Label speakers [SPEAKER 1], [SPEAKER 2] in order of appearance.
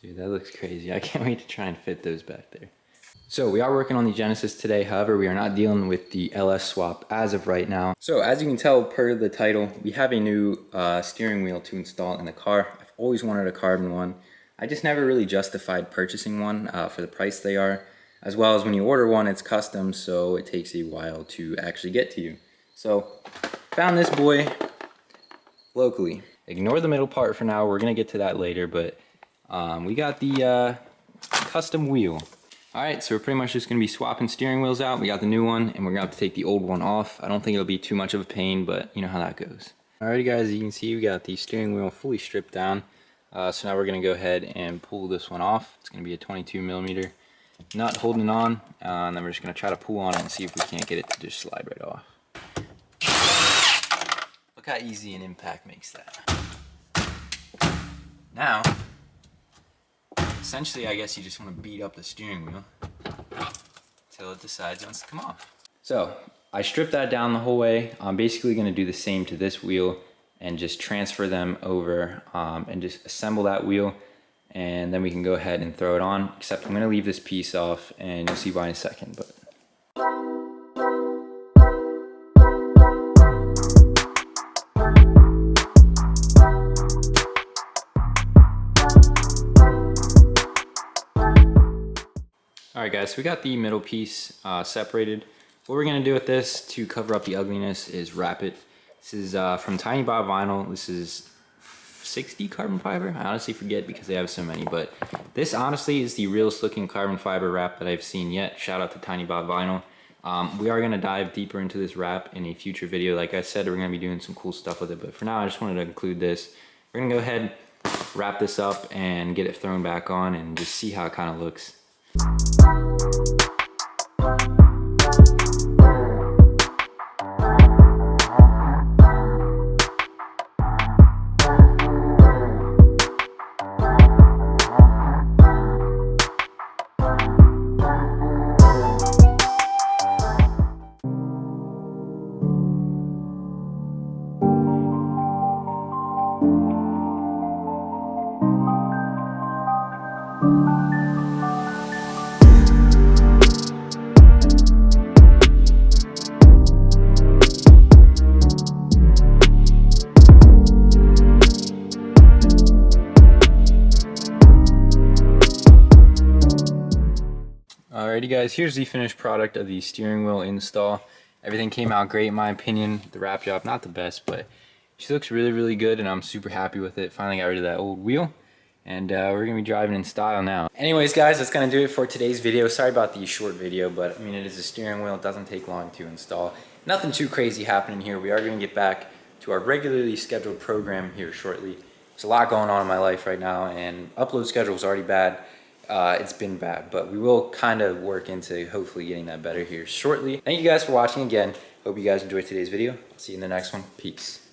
[SPEAKER 1] Dude, that looks crazy. I can't wait to try and fit those back there. So we are working on the Genesis today. However, we are not dealing with the LS swap as of right now. So as you can tell per the title, we have a new steering wheel to install in the car. I've always wanted a carbon one. I just never really justified purchasing one for the price they are. As well as when you order one, it's custom, so it takes a while to actually get to you. So found this boy locally. Ignore the middle part for now. We're gonna get to that later, but we got the custom wheel. All right, so we're pretty much just gonna be swapping steering wheels out. We got the new one, and we're gonna have to take the old one off. I don't think it'll be too much of a pain, but you know how that goes. Alrighty guys, as you can see, we got the steering wheel fully stripped down. So now we're gonna go ahead and pull this one off. It's gonna be a 22mm nut holding on, and then we're just gonna try to pull on it and see if we can't get it to just slide right off. Look how easy an impact makes that. Now, essentially, I guess you just want to beat up the steering wheel until it decides it wants to come off. So I stripped that down the whole way. I'm basically going to do the same to this wheel and just transfer them over and just assemble that wheel, and then we can go ahead and throw it on, except I'm going to leave this piece off and you'll see why in a second. But Alright guys, so we got the middle piece separated. What we're going to do with this to cover up the ugliness is wrap it. This is from Tiny Bob Vinyl. This is 60 carbon fiber. I honestly forget because they have so many, but this honestly is the realest looking carbon fiber wrap that I've seen yet. Shout out to Tiny Bob Vinyl. We are going to dive deeper into this wrap in a future video. Like I said, we're going to be doing some cool stuff with it, but for now I just wanted to include this. We're going to go ahead, wrap this up, and get it thrown back on and just see how it kind of looks. Alrighty guys, here's the finished product of the steering wheel install. Everything came out great in my opinion. The wrap job, not the best, but she looks really good and I'm super happy with it. Finally got rid of that old wheel, and we're gonna be driving in style now. Anyways guys, that's gonna do it for today's video. Sorry about the short video, but I mean, it is a steering wheel. It doesn't take long to install. Nothing too crazy happening here. We are gonna get back to our regularly scheduled program here shortly. There's a lot going on in my life right now, and upload schedule is already bad. It's been bad, but we will kind of work into hopefully getting that better here shortly. Thank you guys for watching again. Hope you guys enjoyed today's video. I'll see you in the next one. Peace.